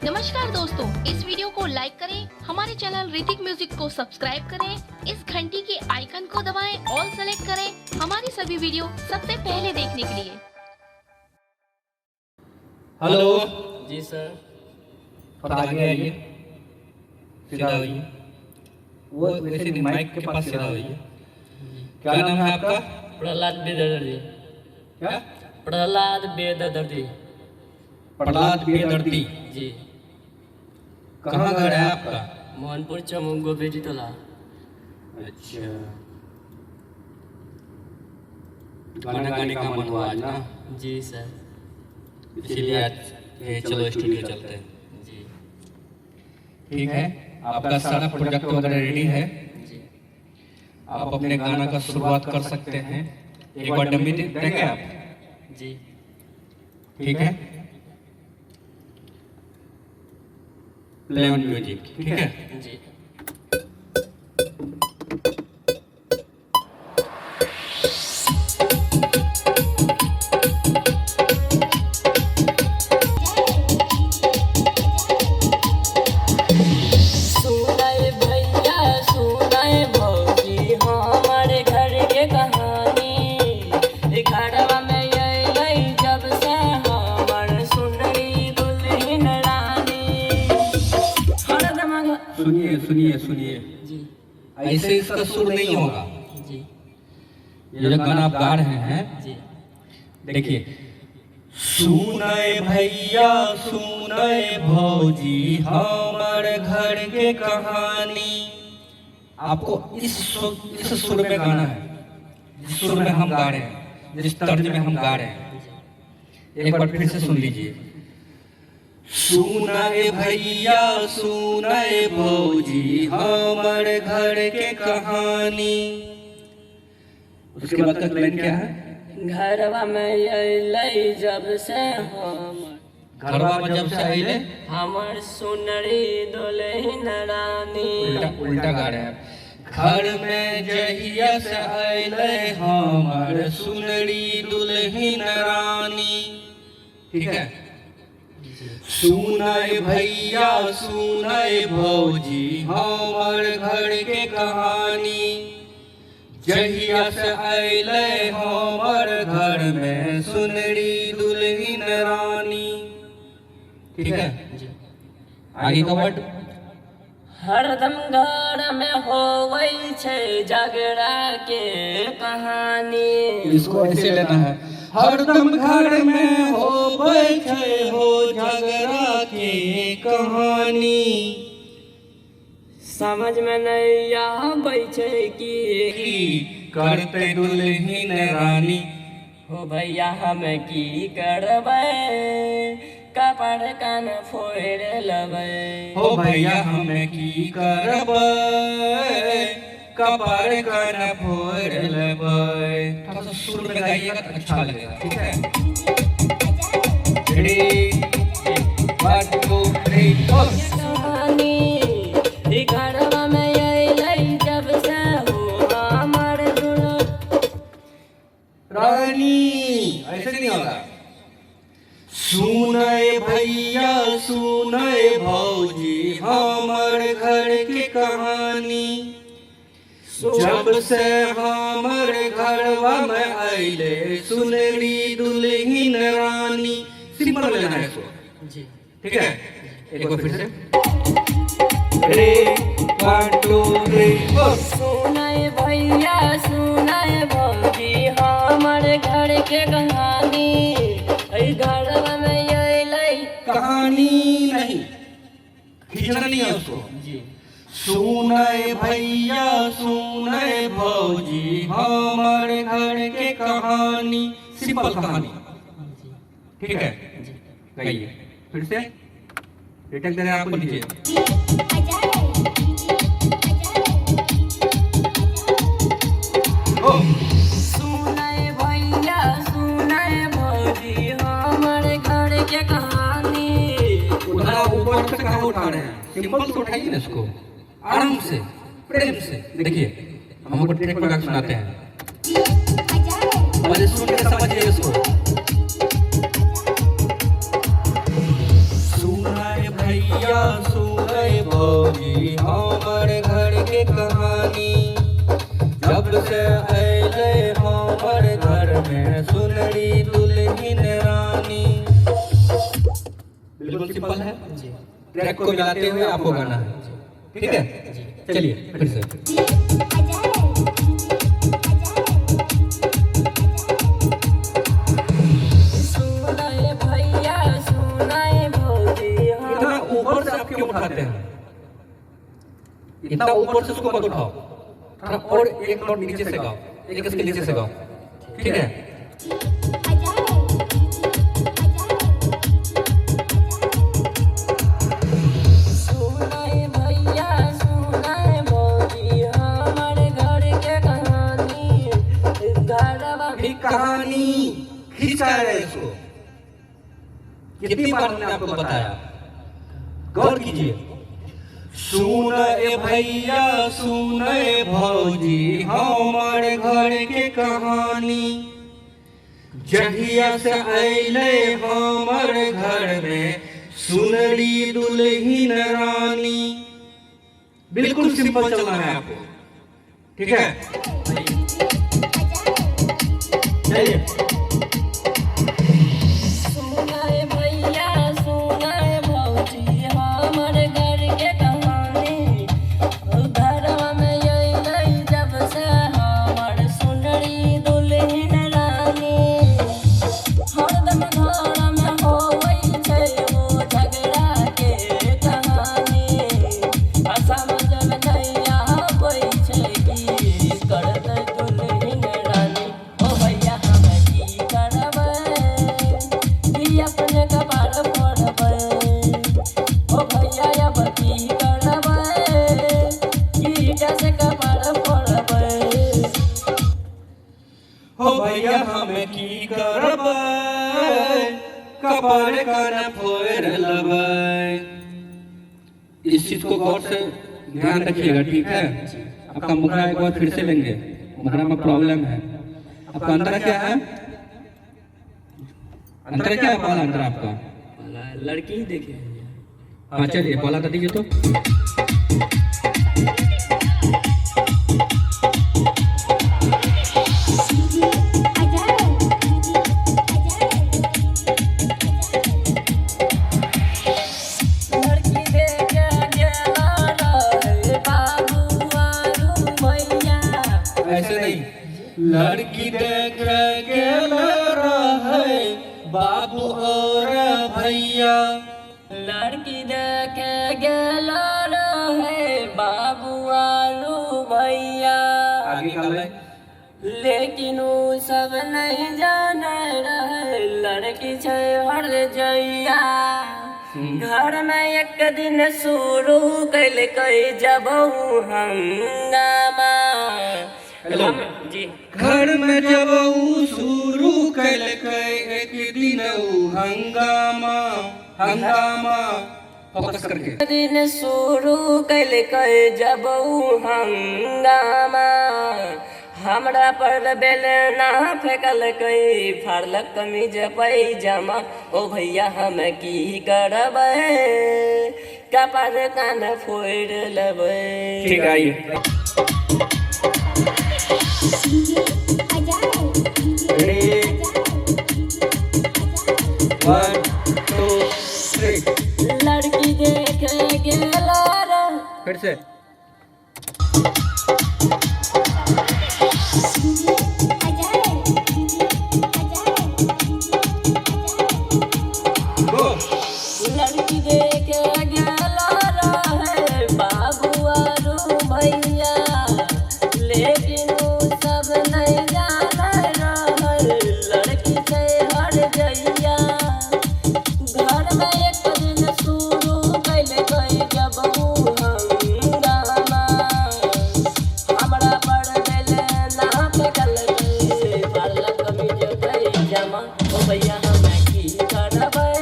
नमस्कार दोस्तों, इस वीडियो को लाइक करें, हमारे चैनल ऋतिक म्यूजिक को सब्सक्राइब करें, इस घंटी के आइकन को दबाएं, ऑल सेलेक्ट करें हमारी सभी वीडियो सबसे पहले देखने के लिए। हेलो जी सर। थोड़ा आगे आइए, सीधा होइए। वो वैसे माइक के पास सीधा होइए। क्या नाम है आपका? प्रहलाद बेदर्दी। क्या? प्रहलाद बेदर्दी। प्रहलाद बेदर्दी जी। कहाँ घर है आपका? मोहनपुर चौमुख गोबेजी तला। अच्छा, गाना गाने का मन हुआ आज ना? जी सर। इसीलिए आज चलो स्टूडियो चलते हैं। जी ठीक है, आपका सारा प्रोजेक्ट वगैरह रेडी है। जी। आप अपने गाना का शुरुआत कर सकते हैं। एक बार डमी देंगे आप? जी। ठीक है, प्ले ऑन म्यूजिक। ठीक है, जी। सुनाए भैया सुनाए भौजी हमारे घर के कहानी। घरवा में अइलै जब से हमर सुनरी दुल्हन रानी। सुनिए सुनिए सुनिए, जी ऐसे इसका सुर नहीं होगा। जी ये जो गाना आप गा रहे हैं, जी। देखिए, सुनाए भैया सुनाए भौजी हमार घर के कहानी। आपको इस सुर में गाना है, जिस सुर में हम गा रहे हैं, जिस तर्ज में हम गा रहे हैं। एक बार फिर से सुन लीजिए। सुनाए भैया सुनाए भौजी हमार घर के कहानी। उसके बाद का लाइन क्या है? घरवा में अइलै जब से घरवा में जब से आइले, हमर सुनरी दुल्हन रानी। उल्टा गा रहे हैं। घर में जहिया से आइले हमर सुनरी दुल्हन रानी। ठीक है, सुनाए भैया सुनाए भौजी हमर घर के कहानी। जहिया से आइले हमर घर में सुनरी दुल्हन रानी। ठीक है, आगे का वर्ड। हरदम घर में होवै छै झगड़ा के कहानी। इसको ऐसे लेना है। हरदम घर में होबै छै हो झगड़ा के कहानी। समझ में नहीं आबै छै कि करते दुल्हन रानी। हो भैया हम की करबै, कपड़ कान फोड़ लेबै। हो भैया हम की करबै, कपड़ कान फोड़ लेबै। थोड़ा सा सुर में गाइएगा तो अच्छा लगेगा। ठीक है, रेडी, 1 2 3 4। कहानी घरवा में अइलै जब से हो हमर रानी। ऐसे नहीं होगा। सुनाए भैया सुनाए भौजी हमर घर के कहानी। जब से हमर घरवा में आइले सुनरी दुल्हन रानी। सिंपल लेना है इसको। जी। ठीक है, एक बार फिर से। 1 2 3 4। सुनाए भैया सुनाए भौजी हमर घर के कहानी। घरवा में अइलै कहानी नहीं, खींचना नहीं है उसको। जी। सुनाए भैया सुनाए भौजी हमर घर के कहानी। सिंपल कहानी। ठीक है, कहिए फिर से। रिटर्न करें आपको, लीजिए। सुनाए भैया सुनाए भौजी हमर घर के कहानी। उधर ऊपर से कहाँ उठा रहे हैं? सिंपल से उठाइए ना इसको, आराम से, प्रेम से। देखिए, हम आपको ट्रैक पर सुनाते हैं, पहले सुन के समझिए इसको। सुनाए भैया के कहानी। जब से अइले हमर घर में सुनरी दुल्हन रानी। बिल्कुल सिंपल है जी। ट्रैक को मिलाते हुए आपको गाना है, ठीक है? चलिए फिर से। इतना ऊपर से आप क्यों उठाते हैं? इतना ऊपर से उसको मत उठाओ, थोड़ा और एक नोट नीचे से गाओ, एक इसके नीचे से गाओ, ठीक है? कहानी खींचा है इसको। कितनी बार मैंने आपको बताया, गौर कीजिए। सुन ए भैया सुन ए भौजी हमारे घर के कहानी। जहिया से अइले हमारे घर में सुनरी दुल्हन रानी। बिल्कुल सिंपल चलना है आपको, ठीक है? चलिए। सुनाए भैया सुनाए भौजी हमर घर के कहानी। घरवा में अइलै जब से हमर सुनरी दुल्हन रानी। हरदम घर में होवै छै वो झगड़ा के कहानी। समझ में नहीं आबै छै की करतै दुल्हन रानी। ओ भैया हम की करबै की अपने कपार फोड़बै। ओ भैया अब की करबै की कैसे कपार फोड़बै। हो भैया हम की करबै कपार कान फोड़ लेबै। इस चीज को गौर से ध्यान रखिएगा, ठीक है? आपका मुखड़ा एक बार फिर से लेंगे, मुखड़ा में प्रॉब्लम है। आपका अंदर क्या है? अंदर क्या है? पाला अंदर आपका लड़की ही देखे। हाँ चलिए पाला कर दीजिए तो। लड़की देखे गेला रे बाबू आरू भैया। ऐसे नहीं, लड़की देख गेल रहे बाबू और भैया। लड़की देखे गेला रहे बाबू आरू भैया। आगे का है? लेकिन उ सब नहीं जाने रहे लड़की छै हर जइया। घर में एक दिन शुरू कैलकै जब हंगामा। हेलो जी घर में जब ऊ शुरू कैलकै एक दिन ऊ हंगामा। हंगामा फोकस करके। एक दिन शुरू कैलकै जब हंगामा। हमरा पर बेलना फेंकलकै फाड़लक कमीज पैजामा। ओ भैया हम की करबै कपार कान फोड़ लेबै। ठीक है आइए। Ready? 1, 2, 3 लड़की देख गेला रे। फिर से। Go. लड़की देख गेला रहे बाबू आरू भैया। लेकिन उ सब नहीं जाने रहे लड़की छै हर जइया। घर में एक दिन शुरू कैलकै जब हंगामा। हमरा पर बेलना फेंकलकै फाड़लक कमीज पैजामा। ओ भैया हम की करबै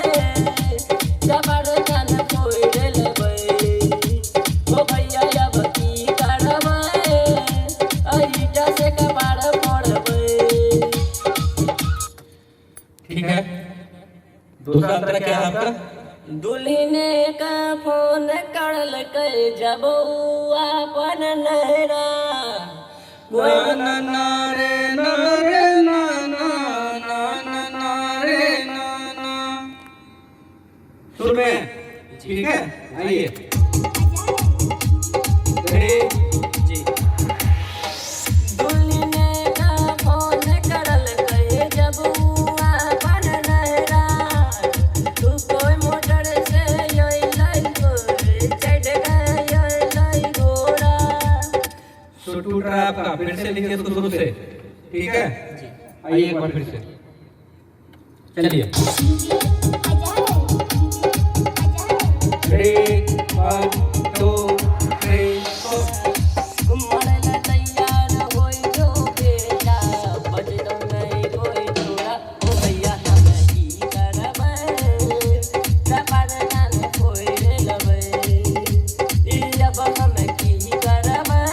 कपार कान फोड़ का फोन करल कई जब ऊ अपन नहरा ना ना रे ना रे ना ना ना ना ना रे ना ना। सुर में ठीक है, आइए जी। दुल्हने का फोन करल कई जब ऊ अपन नहरा तू कोई मोटर से अइलै गोरे चढ़ गए अइलै घोड़ा। सुर टूट रहा है आपका, फिर से लिखिए इसको शुरू से, ठीक है। आइए एक बार फिर से चलिए। 3 1 2 3 4। मरला तैयार होई जो बेटा बजतो नहीं कोई थोड़ा ओ भैया हम की करबै जपरना में कोई रे लबै ई अब हम की करबै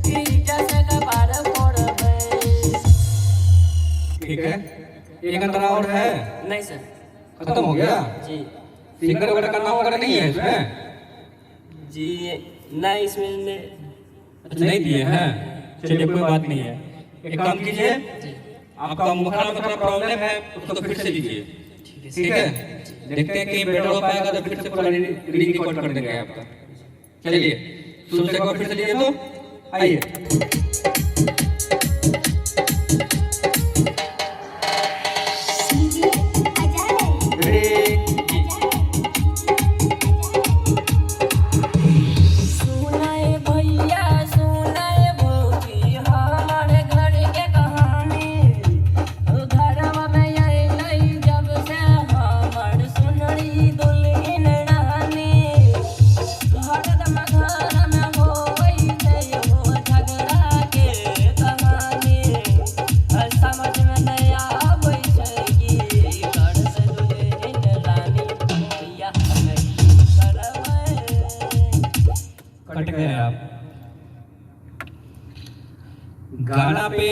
ई जैसे का पार फोड़बै। ठीक है, एक अंतरा और है, नहीं सर। खत्म हो गया जी सिंगर वगैरह का नाम वगैरह नहीं है इसमें? जी नहीं इसमें अच्छा नहीं दिए हैं, चलिए कोई बात नहीं है। एक काम कीजिए, आपका मुखड़ा में थोड़ा प्रॉब्लम है उसको फिर से लीजिए, ठीक है। देखते हैं कि बेटर हो पाएगा तो फिर से पूरा रीडिंग रिकॉर्ड कर देंगे आपका। चलिए शुरू से एक बार फिर से लीजिए तो आइए। सुनाए भैया सुनाए भौजी हमार घर के कहानी घरवा में अइलै जब से हमार सुनरी दुल्हन रानी हरदम घर में होई छै हो झगड़ा के कहानी समझ में नहीं आबै छै कि घर से दुल्हन रानी भैया हम की करबै। कट गए आप। गाना पे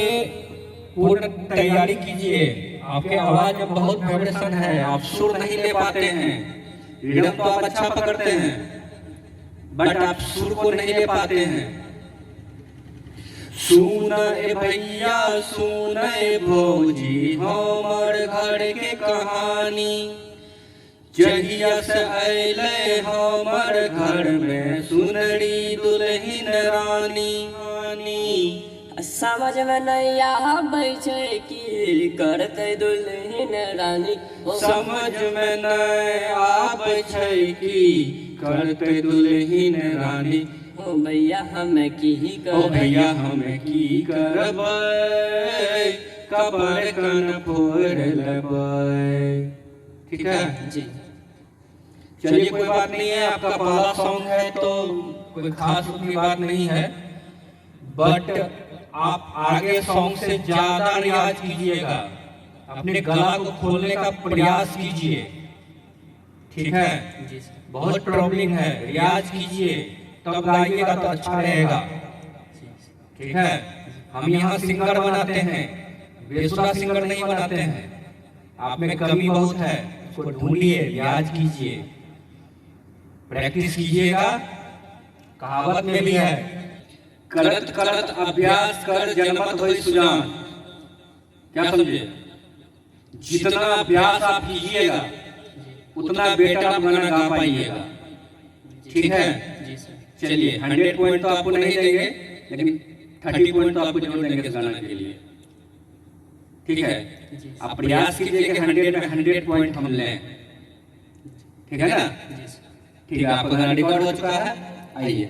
पूर्ण तैयारी कीजिए, आपके आवाज में बहुत वाइब्रेशन है, आप सुर नहीं ले पाते हैं। रिदम तो आप अच्छा पकड़ते हैं बट आप सुर को नहीं ले पाते हैं। सुन ए भैया सुन ए भौजी हमर घर के कहानी जहिया से अइलै हमर घर में सुनरी दुल्हन रानी। समझ में नहीं आबै छै की करतै दुल्हन रानी समझ में नहीं आबै छै की करतै दुल्हन रानी। ओ भैया हम की ओ भैया हम की करबै कबर कन फोड़ लेबै, ठीक है जी। चलिए कोई बात नहीं है, आपका पहला सॉन्ग है तो कोई खास उतनी बात नहीं है, बट आप आगे सॉन्ग से ज्यादा रियाज कीजिएगा, अपने गला को खोलने का प्रयास कीजिए, ठीक है। जी बहुत प्रॉब्लम है, रियाज कीजिए तब गाइएगा तो अच्छा रहेगा, ठीक है। हम यहाँ सिंगर बनाते हैं, बेसुरा सिंगर नहीं बनाते हैं। आप में कमी बहुत है, उसको ढूंढिए, रियाज कीजिए, प्रैक्टिस कीजिएगा। कहावत में भी है, करत करत अभ्यास कर जनमत होई सुजान। क्या समझे? जितना अभ्यास आप कीजिएगा उतना बेटर आप गाना गा पाइएगा, ठीक है। चलिए 100 पॉइंट तो आपको नहीं देंगे, लेकिन 30 पॉइंट तो आपको जरूर देंगे इस गाना के लिए, ठीक है। आप प्रयास कीजिए कि 100 में 100 पॉइंट हम लें, ठीक है ना। ठीक है, आपका गाना रिकॉर्ड हो चुका है, आइए।